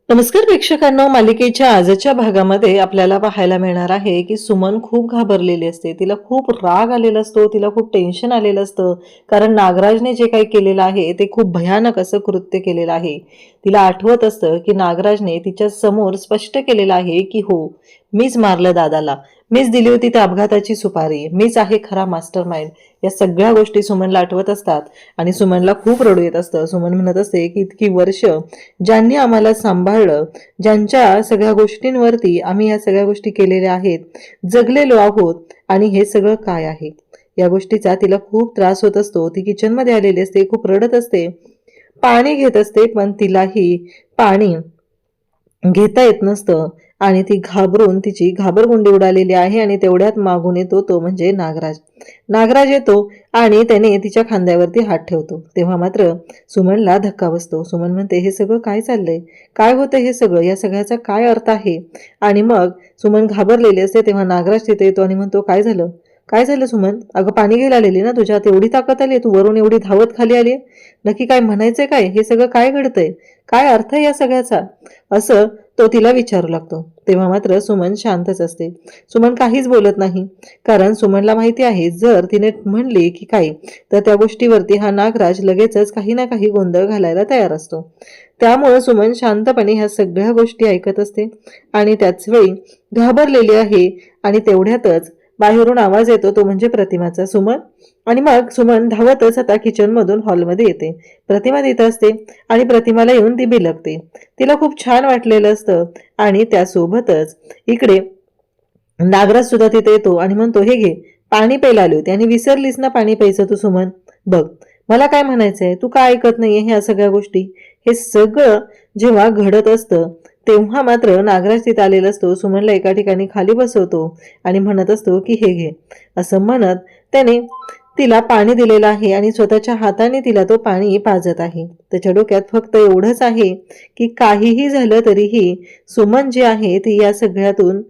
नमस्कार प्रेक्षकांनो, मालिकेच्या आजच्या भागामध्ये आपल्याला पाहायला मिळणार आहे की सुमन खूप घाबरलेली असते. तिला खूप राग आलेला असतो, तिला खूप टेन्शन आलेलं असतं. कारण नागराजने जे काही केलेलं आहे ते खूप भयानक असं कृत्य केलेलं आहे. तिला आठवत असतं की नागराजने तिच्या समोर स्पष्ट केलेलं आहे की हो, मीच मारलं दादाला, मीच दिली होती त्या अपघाताची सुपारी, मीच आहे खरा मास्टर माइंड. या सगळ्या गोष्टी सुमनला आठवत असतात आणि सुमनला खूप रडू येत असतं. सुमन म्हणत असते की इतकी वर्ष ज्यांनी आम्हाला सांभाळलं, ज्यांच्या सगळ्या गोष्टींवरती आम्ही या सगळ्या गोष्टी केलेल्या आहेत, जगलेलो आहोत, आणि हे सगळं काय आहे या गोष्टीचा तिला खूप त्रास होत असतो. ती किचनमध्ये आलेली असते, खूप रडत असते, पाणी घेत असते, पण तिलाही पाणी घेता येत नसतं आणि ती घाबरून तिची घाबरगुंडी उडालेली आहे. आणि तेवढ्यात मागून येतो तो म्हणजे नागराज. नागराज येतो आणि त्याने तिच्या खांद्यावरती हात ठेवतो. तेव्हा मात्र सुमनला धक्का बसतो. सुमन म्हणते, हे सगळं काय चाललंय, काय होतं हे सगळं, या सगळ्याचा काय अर्थ आहे. आणि मग सुमन घाबरलेली असते. तेव्हा नागराज तिथे येतो आणि म्हणतो, काय झालं, काय झालं सुमन, अगं पाणी घ्यायला आलेली ना, तुझ्यात एवढी ताकद आली, तू वरून एवढी धावत खाली आली, नक्की काय म्हणायचंय, काय हे सगळं काय घडतंय, काय अर्थ आहे या सगळ्याचा, असं तो तिला विचारू लागतो. तेव्हा मात्र सुमन शांतच असते. सुमन काहीच बोलत नाही, कारण सुमनला माहिती आहे जर तिने म्हणली की काही, तर त्या गोष्टीवरती हा नागराज लगेचच काही ना काही गोंधळ घालायला तयार असतो. त्यामुळे सुमन शांतपणे ह्या सगळ्या गोष्टी ऐकत असते आणि त्याच वेळी घाबरलेली आहे. आणि तेवढ्यातच बाहेरून आवाज येतो, तो म्हणजे प्रतिमाचा. सुमन. आणि मग सुमन धावतच आता किचन मधून हॉलमध्ये येते. प्रतिमा तिथं असते आणि प्रतिमाला येऊन ती बिलगते. तिला खूप छान वाटलेलं असतं. आणि त्यासोबतच इकडे नागराज सुद्धा तिथे येतो आणि म्हणतो, हे घे, पाणी प्यायला आली होती आणि विसरलीस ना पाणी प्यायचं तू सुमन. बघ, मला काय म्हणायचंय, तू का ऐकत नाहीये ह्या सगळ्या गोष्टी. हे सगळं जेव्हा घडत असतं तेव्हा मात्र नागराज तिथे आलेला असतो. सुमनला एका ठिकाणी खाली बसवतो आणि म्हणत असतो की हे घे, असं म्हणत त्याने तिला पाणी दिलेलं आहे आणि स्वतःच्या हाताने तिला तो पाणी पाजत आहे. त्याच्या डोक्यात फक्त एवढंच आहे की काहीही झालं तरीही सुमन जी आहे ती या सगळ्यातून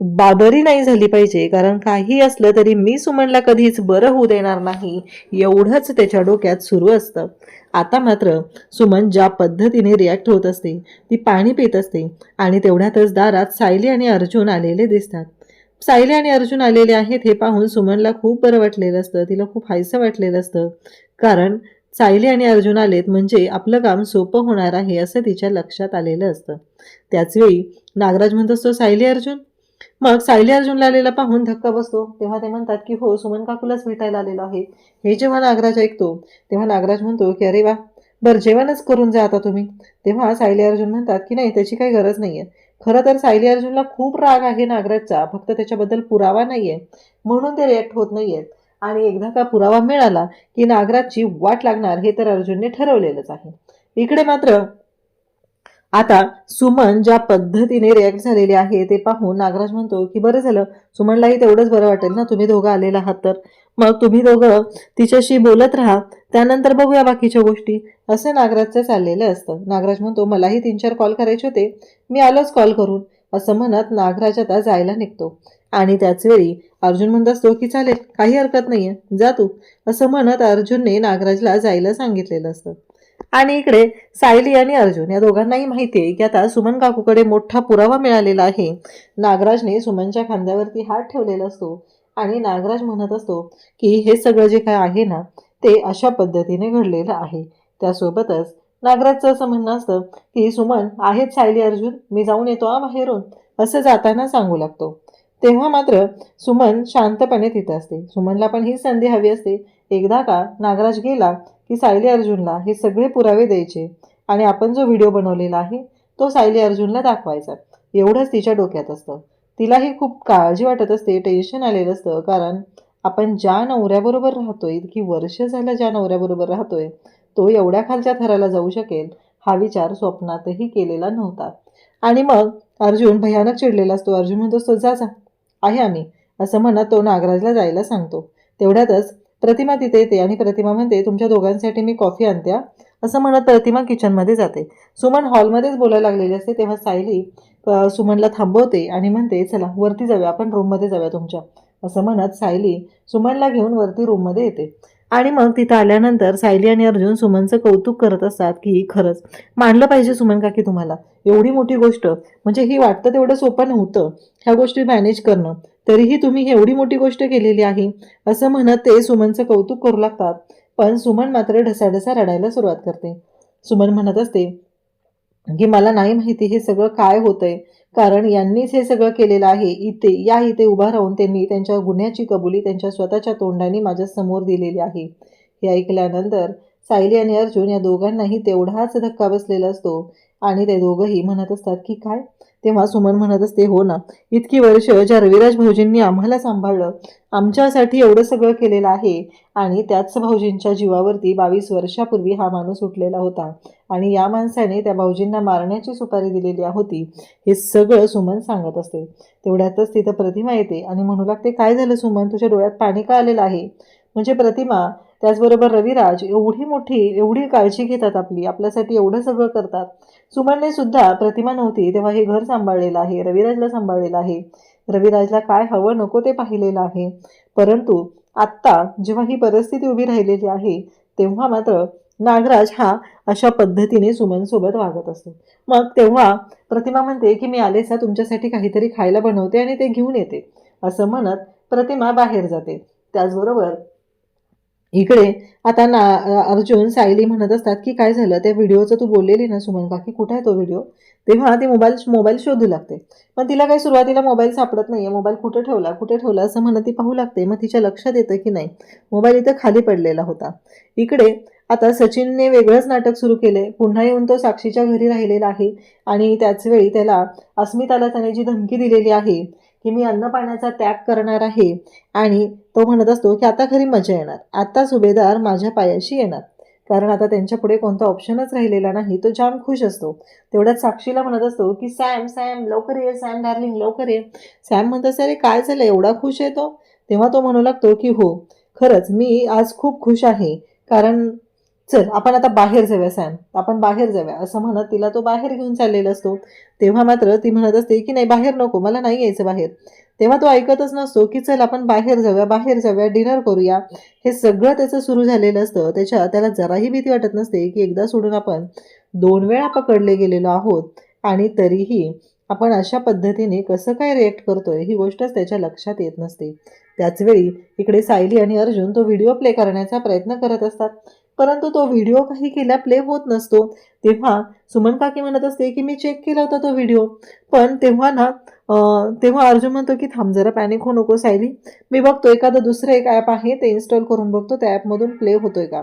बाबरी नाही झाली पाहिजे, कारण काही असलं तरी मी सुमनला कधीच बरं होऊ देणार नाही, एवढंच त्याच्या डोक्यात सुरू असतं. आता मात्र सुमन ज्या पद्धतीने रिॲक्ट होत असते, ती पाणी पित असते आणि तेवढ्यातच दारात सायली आणि अर्जुन आलेले दिसतात. सायली आणि अर्जुन आलेले आहेत हे पाहून सुमनला खूप बरं वाटलेलं असतं, तिला खूप हायसं वाटलेलं असतं. कारण सायली आणि अर्जुन आलेत म्हणजे आपलं काम सोपं होणार आहे असं तिच्या लक्षात आलेलं असतं. त्याचवेळी नागराज म्हणत असतो, सायली अर्जुन. मग सायली अर्जुनला आलेला पाहून धक्का बसतो. तेव्हा ते म्हणतात की हो, सुमन काकूलाच भेटायला आलेलो आहे. हे जेव्हा नागराज ऐकतो तेव्हा नागराज म्हणतो की अरे वा, बरं जेवणच करून जा आता तुम्ही. तेव्हा सायली अर्जुन म्हणतात की नाही, त्याची काही गरज नाहीये. खरं तर सायली अर्जुनला खूप राग आहे नागराजचा, फक्त त्याच्याबद्दल पुरावा नाहीये म्हणून ते रिॲक्ट होत नाहीयेत. आणि एकदा का पुरावा मिळाला की नागराजची वाट लागणार हे तर अर्जुनने ठरवलेलंच आहे. इकडे मात्र आता सुमन ज्या पद्धतीने रिॲक्ट झालेली आहे ते पाहून नागराज म्हणतो की बरं झालं, सुमनलाही तेवढंच बरं वाटेल ना, तुम्ही दोघं आलेला आहात तर. मग तुम्ही दोघं तिच्याशी बोलत राहा, त्यानंतर बघूया बाकीच्या गोष्टी, असं नागराजचं चाललेलं असतं. नागराज म्हणतो, मलाही 3-4 कॉल करायचे होते, मी आलोच कॉल करून, असं म्हणत नागराज आता जायला निघतो. आणि त्याचवेळी अर्जुन म्हणत असतो की चालेल, काही हरकत नाहीये, जा तू, असं म्हणत अर्जुनने नागराजला जायला सांगितलेलं असतं. आणि इकडे सायली आणि अर्जुन या दोघांनाही माहिती आहे की आता सुमन काकूकडे मोठा पुरावा मिळालेला आहे. नागराजने सुमनच्या खांद्यावरती हात ठेवलेला असतो आणि नागराज म्हणत असतो की हे सगळं जे काय आहे ना, ते अशा पद्धतीने घडलेलं आहे. त्यासोबतच नागराजचं असं म्हणणं असतं की सुमन आहेत सायली अर्जुन, मी जाऊन येतो बाहेरून, असं जाताना सांगू लागतो. तेव्हा मात्र सुमन शांतपणे तिथे असते. सुमनला पण ही संधी हवी असते. एकदा का नागराज गेला की सायली अर्जुनला हे सगळे पुरावे द्यायचे आणि आपण जो व्हिडिओ बनवलेला आहे तो सायली अर्जुनला दाखवायचा, एवढंच तिच्या डोक्यात असतं. तिलाही खूप काळजी वाटत असते, टेन्शन आलेलं असतं, कारण आपण ज्या नवऱ्याबरोबर राहतोय, इतकी वर्ष झालं ज्या नवऱ्याबरोबर राहतोय, तो एवढ्या खालच्या थराला जाऊ शकेल हा विचार स्वप्नातही केलेला नव्हता. आणि मग अर्जुन भयानक चिडलेला असतो. अर्जुन म्हणतो असतो, जा जा, आहे आम्ही, असं म्हणत तो नागराजला जायला सांगतो. तेवढ्यातच प्रतिमा तिथे येते आणि प्रतिमा म्हणते, तुमच्या दोघांसाठी मी कॉफी आणते, असं म्हणत प्रतिमा किचनमध्ये जाते. सुमन हॉलमध्येच बोलायला लागलेली असते. तेव्हा सायली सुमनला थांबवते आणि म्हणते, चला वरती जाऊया, आपण रूममध्ये जाऊया तुमच्या, असं म्हणत सायली सुमनला घेऊन वरती रूममध्ये येते. आणि मग तिथं आल्यानंतर सायली आणि अर्जुन सुमनचं कौतुक करत असतात की खरंच मानलं पाहिजे सुमन काकी तुम्हाला, एवढी मोठी गोष्ट म्हणजे ही वाटतं तेवढं सोपं नव्हतं ह्या गोष्टी मॅनेज करणं, तरीही तुम्ही ही एवढी मोठी गोष्ट केलेली आहे असं म्हणत ते सुमनचं कौतुक करू लागतात. पण सुमन मात्र ढसाढसा रडायला सुरुवात करते. सुमन म्हणत असते की मला नाही माहिती हे सगळं काय होतंय, कारण यांनीच हे सगळं केलेलं आहे. इथे उभा राहून त्यांनी त्यांच्या गुन्ह्याची कबुली त्यांच्या स्वतःच्या तोंडाने माझ्या समोर दिलेली आहे. हे ऐकल्यानंतर सायली आणि अर्जुन या दोघांनाही तेवढाच धक्का बसलेला असतो आणि ते दोघंही म्हणत असतात की काय. तेव्हा सुमन म्हणत असते हो ना, इतकी वर्ष ज्या रविराज भाऊजींनी आम्हाला सांभाळलं, आमच्यासाठी एवढं सगळं केलेलं आहे, आणि त्याच भाऊजींच्या जीवावरती 22 वर्षापूर्वी हा माणूस उठलेला होता आणि या माणसाने त्या भाऊजींना मारण्याची सुपारी दिलेली होती, हे सगळं सुमन सांगत असते. तेवढ्यातच तिथं प्रतिमा येते आणि म्हणू लागते काय झालं सुमन, तुझ्या डोळ्यात पाणी का आलेलं आहे. म्हणजे प्रतिमा त्याचबरोबर रविराज एवढी मोठी एवढी काळजी घेतात आपली, आपल्यासाठी एवढं सगळं करतात. सुमनने सुद्धा प्रतिमा नव्हती तेव्हा हे घर सांभाळलेलं आहे, रविराजला सांभाळलेलं आहे, रविराजला काय हवं नको ते पाहिलेलं आहे. परंतु आत्ता जेव्हा ही परिस्थिती उभी राहिलेली आहे तेव्हा मात्र नागराज हा अशा पद्धतीने सुमनसोबत वागत असतो. मग तेव्हा प्रतिमा म्हणते की मी आलेच तुमच्यासाठी काहीतरी खायला बनवते आणि ते घेऊन येते, असं म्हणत प्रतिमा बाहेर जाते. त्याचबरोबर इकडे आता अर्जुन सायली म्हणत असतात की काय झालं त्या व्हिडिओचं तू बोललेली ना सुमन काकी, कुठे आहे तो व्हिडिओ. तेव्हा ती मोबाईल शोधू लागते, पण तिला काही सुरुवातीला मोबाईल सापडत नाहीये. मोबाईल कुठे ठेवला असं म्हणत ती पाहू लागते. मग तिच्या लक्षात येतं की नाही, मोबाईल इथं खाली पडलेला होता. इकडे आता सचिनने वेगळंच नाटक सुरू केले. पुन्हा येऊन तो साक्षीच्या घरी राहिलेला आहे आणि त्याच वेळी त्याला अस्मिताला त्याने जी धमकी दिलेली आहे की मी अन्न पाण्याचा त्याग करणार आहे, आणि तो म्हणत असतो की आता खरी मजा येणार, आता सुभेदार माझ्या पायाशी येणार, कारण आता त्यांच्या पुढे कोणता ऑप्शनच राहिलेला नाही. तो जाम खुश असतो. तेवढ्यात साक्षीला म्हणत असतो की सॅम सॅम लवकर ये, सॅम डार्लिंग लवकर ये. सॅम म्हणत असते अरे काय झालं एवढा खुश आहे तो. तेव्हा तो म्हणू लागतो की हो खरंच मी आज खूप खुश आहे, कारण चल आपण आता बाहेर जाऊया सॅम, आपण बाहेर जाऊया असं म्हणत तिला तो बाहेर घेऊन चाललेला असतो. तेव्हा मात्र ती म्हणत असते की नाही बाहेर नको, मला नाही यायचं बाहेर. तेव्हा तो ऐकतच नसतो की चल आपण बाहेर जाऊया डिनर करूया. हे सगळं त्याचं सुरू झालेलं असतं. त्याला जराही भीती वाटत नसते की एकदा सोडून आपण 2 वेळा पकडले गेलेलो आहोत, आणि तरीही आपण अशा पद्धतीने कसं काय रिॲक्ट करतोय ही गोष्टच त्याच्या लक्षात येत नसते. त्याचवेळी इकडे सायली आणि अर्जुन तो व्हिडिओ प्ले करण्याचा प्रयत्न करत असतात, परंतु तो व्हिडिओ काही केला प्ले होत नसतो. तेव्हा सुमन काकी म्हणत असते की मी चेक केला होता तो व्हिडिओ, पण तेव्हा अर्जुन म्हणतो की थांब जरा पॅनिक होऊ नको सायली, मी बघतो एखादं दुसरं एक ॲप आहे ते इन्स्टॉल करून बघतो त्या ॲपमधून प्ले होतोय का.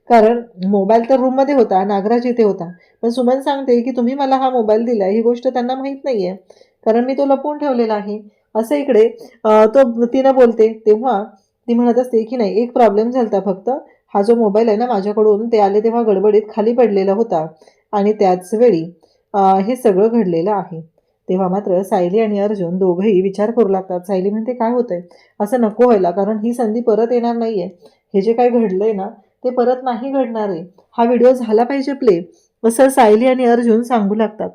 कारण मोबाईल तर रूममध्ये होता, नागराज इथे होता, पण सुमन सांगते की तुम्ही मला हा मोबाईल दिला ही गोष्ट त्यांना माहीत नाही आहे, कारण मी तो लपवून ठेवलेला आहे. असं इकडे तो तिनं बोलते. तेव्हा ती म्हणत असते की नाही एक प्रॉब्लेम झाला फक्त, हा जो मोबाईल आहे ना माझ्याकडून ते आले तेव्हा गडबडीत खाली पडलेला होता, आणि त्याच वेळी हे सगळं घडलेलं आहे. तेव्हा मात्र सायली आणि अर्जुन दोघंही विचार करू लागतात. सायली म्हणते काय होतंय, असं नको व्हायला, कारण ही संधी परत येणार नाहीये. हे जे काय घडलंय ना ते परत नाही घडणार आहे, हा व्हिडिओ झाला पाहिजे प्ले, असं सायली आणि अर्जुन सांगू लागतात.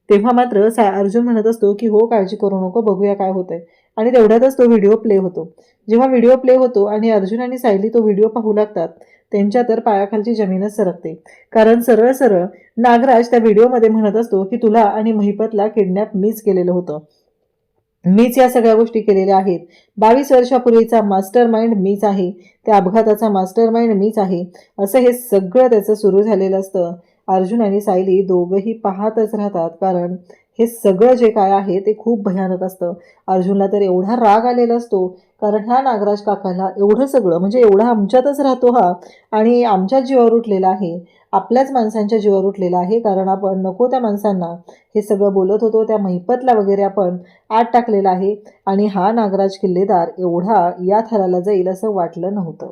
तेव्हा मात्र अर्जुन म्हणत असतो की हो काळजी करू नको, बघूया काय होतंय, आणि तेवढ्यातच तो व्हिडिओ प्ले होतो. जेव्हा व्हिडिओ प्ले होतो आणि अर्जुन आणि सायली तो व्हिडिओ पाहू लागतात, त्यांच्या तर पायाखालची जमीनच सरकते, कारण सरळ सरळ नागराज त्या व्हिडिओमध्ये म्हणत असतो की तुला आणि महिपतला किडनॅप मीच केलेलं होतं, मीच या सगळ्या गोष्टी केलेल्या आहेत, 22 वर्षापूर्वीचा मास्टर माइंड मीच आहे, त्या अपघाताचा मास्टर माइंड मीच आहे, असं हे सगळं त्याचं सुरू झालेलं असतं. अर्जुन आणि सायली दोघंही पाहतच राहतात, कारण हे सगळं जे काय आहे ते खूप भयानक असतं. अर्जुनला तर एवढा राग आलेला असतो, कारण ह्या नागराज काकाला एवढं सगळं म्हणजे एवढा आमच्यातच राहतो हा, आणि आमच्याच जीवावर उठलेला आहे, आपल्याच माणसांच्या जीवावर उठलेला आहे, कारण आपण नको त्या माणसांना हे सगळं बोलत होतो, त्या महिपतला वगैरे आपण आत टाकलेला आहे, आणि हा नागराज किल्लेदार एवढा या थराला जाईल असं वाटलं नव्हतं,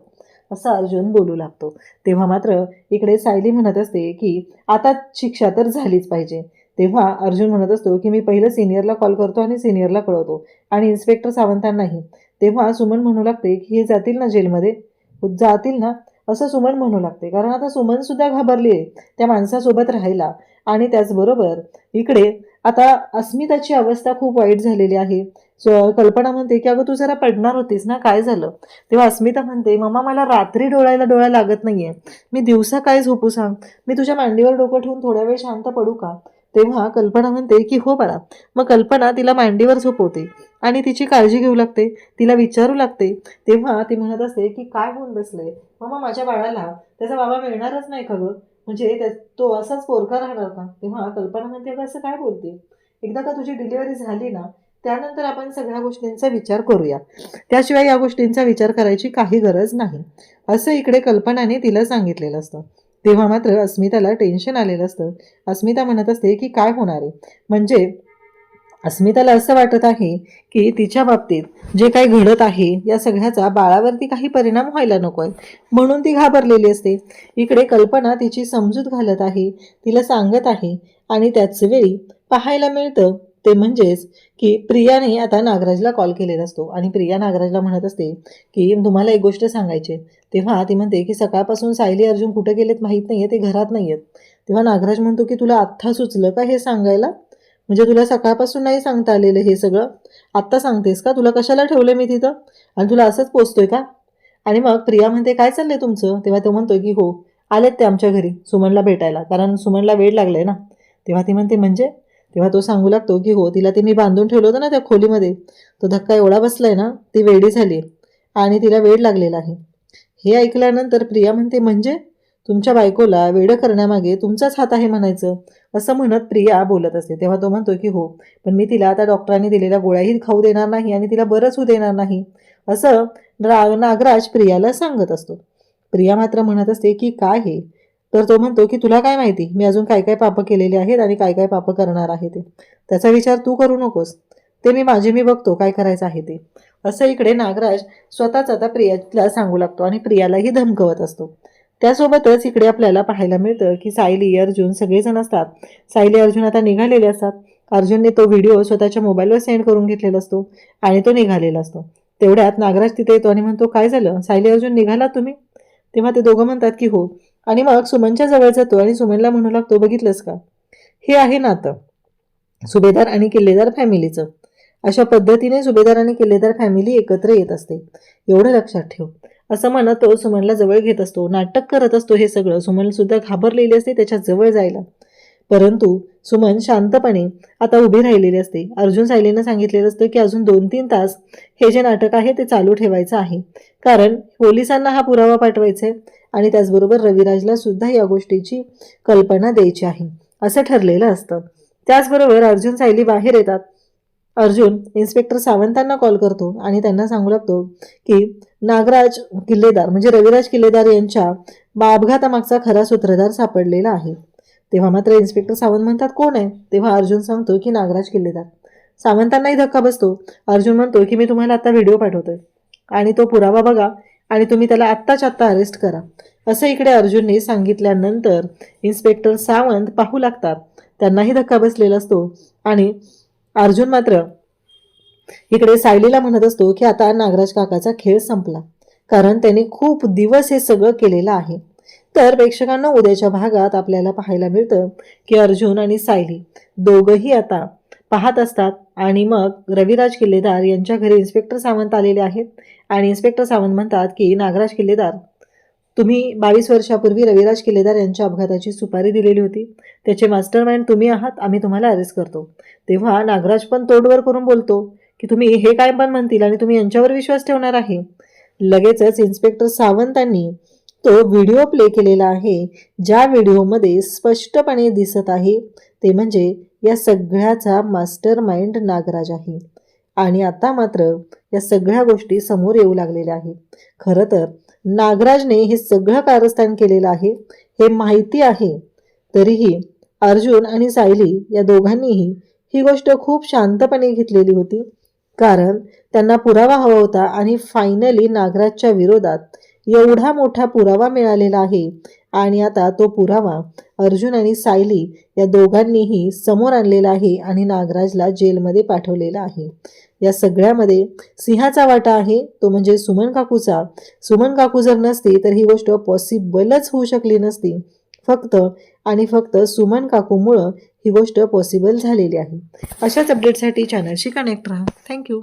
असं अर्जुन बोलू लागतो. तेव्हा मात्र इकडे सायली म्हणत असते की आता शिक्षा तर झालीच पाहिजे. तेव्हा अर्जुन म्हणत असतो की मी पहिलं सिनियरला कॉल करतो आणि सिनियरला कळवतो, आणि इन्स्पेक्टर सावंतांनाही. तेव्हा सुमन म्हणू लागते की हे जातील ना जेलमध्ये, जातील ना, असं सुमन म्हणू लागते. कारण आता सुमन सुद्धा घाबरली आहे त्या माणसासोबत राहायला. आणि त्याचबरोबर इकडे आता अस्मिताची अवस्था खूप वाईट झालेली आहे. कल्पना म्हणते की अगं तू जरा पडणार होतीस ना, काय झालं? तेव्हा अस्मिता म्हणते, मम्मा मला रात्री डोळ्याला डोळा लागत नाहीये, मी दिवसा काय झोपू सांग? मी तुझ्या मांडीवर डोकं ठेवून थोड्या वेळ शांत पडू का? तेव्हा कल्पना म्हणते की हो बाळा. मग कल्पना तिला मांडीवर झोपवते आणि तिची काळजी घेऊ लागते, तिला विचारू लागते. तेव्हा ती म्हणत असते की काय होऊन बसले मम्मा, माझ्या बाळाला त्याचा बाबा मिळणारच नाही का गं? म्हणजे तो असाच पोरका राहणार का? तेव्हा कल्पना म्हणते, अगं असं काय बोलते? एकदा का तुझी डिलिव्हरी झाली ना, त्यानंतर आपण सगळ्या गोष्टींचा विचार करूया, त्याशिवाय या गोष्टींचा विचार करायची काही गरज नाही, असं इकडे कल्पनाने तिला सांगितलेलं असतं. तेव्हा मात्र अस्मिताला टेन्शन आलेलं असतं. अस्मिता म्हणत असते की काय होणार आहे? म्हणजे अस्मिताला असं वाटत आहे की तिच्या बाबतीत जे काही घडत आहे या सगळ्याचा बाळावरती काही परिणाम व्हायला नकोय, म्हणून ती घाबरलेली असते. इकडे कल्पना तिची समजूत घालत आहे, तिला सांगत आहे. आणि त्याच वेळी पाहायला मिळतं ते म्हणजेच की प्रियाने आता नागराजला कॉल केलेला असतो आणि प्रिया नागराजला म्हणत असते की तुम्हाला एक गोष्ट सांगायची. तेव्हा ती म्हणते की सकाळपासून सायली अर्जुन कुठे गेलेत माहीत नाहीये, ते घरात नाहीयेत. तेव्हा नागराज म्हणतो की तुला आत्ता सुचलं का हे सांगायला? म्हणजे तुला सकाळपासून नाही सांगता आलेलं हे सगळं, आत्ता सांगतेस का? तुला कशाला ठेवलं मी तिथं आणि तुला असंच पोचतोय का? आणि मग प्रिया म्हणते काय चाललंय तुमचं? तेव्हा तो म्हणतोय की हो, आलेत ते आमच्या घरी सुमनला भेटायला, कारण सुमनला वेळ लागलाय ना. तेव्हा ती म्हणते म्हणजे? तेव्हा तो सांगू लागतो की हो, तिला ते मी बांधून ठेवलं होतं ना त्या खोलीमध्ये, तो धक्का एवढा बसलाय ना, ती वेडी झाली आणि तिला वेळ लागलेला आहे. हे ऐकल्यानंतर प्रिया म्हणते म्हणजे तुमच्या बायकोला वेडं करण्यामागे तुमचाच हात आहे म्हणायचं, असं म्हणत प्रिया बोलत असते. तेव्हा तो म्हणतो की हो, पण मी तिला आता डॉक्टरांनी दिलेल्या गोळ्याही खाऊ देणार नाही आणि तिला बरंच होऊ देणार नाही, असं नागराज प्रियाला सांगत असतो. प्रिया मात्र म्हणत असते की काय हे? तर तो म्हणतो की तुला काय माहिती मी अजून काय काय पापं केलेली आहेत आणि काय काय पापं करणार आहे ते, त्याचा विचार तू करू नकोस, ते मी बघतो काय करायचं आहे ते, असं इकडे नागराज स्वतःच आता प्रियाला सांगू लागतो आणि प्रियालाही धमकवत असतो. त्यासोबतच इकडे आपल्याला पाहायला मिळतं की सायली अर्जुन सगळेजण असतात. सायली अर्जुन आता निघालेले असतात. अर्जुनने तो व्हिडिओ स्वतःच्या मोबाईलवर सेंड करून घेतलेला असतो आणि तो निघालेला असतो. तेवढ्यात नागराज तिथे येतो आणि म्हणतो काय झालं सायली अर्जुन, निघालात तुम्ही? तेव्हा ते दोघं म्हणतात की हो. आणि मग सुमनच्या जवळ जातो आणि सुमनला म्हणू लागतो, बघितलंस का, हे आहे नातं सुभेदार आणि किल्लेदार फॅमिलीचं. अशा पद्धतीने सुभेदार आणि किल्लेदार फॅमिली एकत्र येत असते, एवढं लक्षात ठेव, असं म्हणत तो सुमनला जवळ घेत असतो. नाटक करत असतो हे सगळं. सुमन सुद्धा घाबरलेली असते त्याच्या जवळ जायला, परंतु सुमन शांतपणे आता उभी राहिलेली असते. अर्जुन सायलीनं सांगितलेलं असतं की अजून 2-3 तास हे जे नाटक आहे ते चालू ठेवायचं आहे, कारण पोलिसांना हा पुरावा पाठवायचा आहे आणि त्याचबरोबर रविराजला सुद्धा या गोष्टीची कल्पना द्यायची आहे, असं ठरलेलं असतं. त्याचबरोबर अर्जुन सायली बाहेर येतात. अर्जुन इन्स्पेक्टर सावंतांना कॉल करतो आणि त्यांना सांगू लागतो की नागराज किल्लेदार म्हणजे रविराज किल्लेदार यांच्या अपघातामागचा खरा सूत्रधार सापडलेला आहे. तेव्हा मात्र इन्स्पेक्टर सावंत म्हणतात कोण आहे? तेव्हा अर्जुन सांगतो की नागराज किल्लेदार. सावंतांनाही धक्का बसतो. अर्जुन म्हणतो की मी तुम्हाला आता व्हिडिओ पाठवतोय आणि तो पुरावा बघा आणि तुम्ही त्याला आत्ताच्या आत्ता अरेस्ट करा, असं इकडे अर्जुनने सांगितल्यानंतर इन्स्पेक्टर सावंत पाहू लागतात. त्यांनाही धक्का बसलेला असतो आणि अर्जुन मात्र इकडे सायलीला म्हणत असतो की आता नागराज काकाचा खेळ संपला, कारण त्याने खूप दिवस हे सगळं केलेलं आहे. तर प्रेक्षकांना उद्याच्या भागात आपल्याला पाहायला मिळतं की अर्जुन आणि सायली दोघंही आता पाहत असतात आणि मग रविराज किल्लेदार यांच्या घरी इन्स्पेक्टर सावंत आलेले आहेत आणि इन्स्पेक्टर सावंत म्हणतात की नागराज किल्लेदार, तुम्ही 22 वर्षापूर्वी रविराज किल्लेदार यांच्या अपघाताची सुपारी दिलेली होती, त्याचे मास्टरमाइंड तुम्ही आहात, आम्ही तुम्हाला अरेस्ट करतो. तेव्हा नागराज पण तोडवर करून बोलतो की तुम्ही हे काय पण म्हणतील आणि तुम्ही यांच्यावर विश्वास ठेवणार आहे. लगेचच इन्स्पेक्टर सावंतांनी तो व्हिडिओ प्ले केलेला आहे, ज्या व्हिडिओमध्ये स्पष्टपणे दिसत आहे ते म्हणजे या सगळ्याचा मास्टर माइंड नागराज आहे. आणि आता मात्र या सगळ्या गोष्टी समोर येऊ लागलेल्या आहेत. खरं तर नागराजने हे सगळं कारस्थान केलेलं आहे हे माहिती आहे, तरीही अर्जुन आणि सायली या दोघांनीही ही गोष्ट खूप शांतपणे घेतलेली होती, कारण त्यांना पुरावा हवा होता आणि फायनली नागराजच्या विरोधात एवढा मोठा पुरावा मिळालेला आहे आणि आता तो पुरावा अर्जुन आणि सायली या दोघांनीही समोर आणलेला आहे आणि नागराजला जेलमध्ये पाठवलेला आहे. या सगळ्यामध्ये सिंहाचा वाटा आहे, तो म्हणजे सुमन काकूचा. सुमन काकू जर नसती तर ही गोष्ट पॉसिबलच होऊ शकली नसती. फक्त आणि फक्त सुमन काकूमुळं ही गोष्ट पॉसिबल झालेली आहे. अशाच अपडेटसाठी चॅनलशी कनेक्ट राहा. थँक्यू.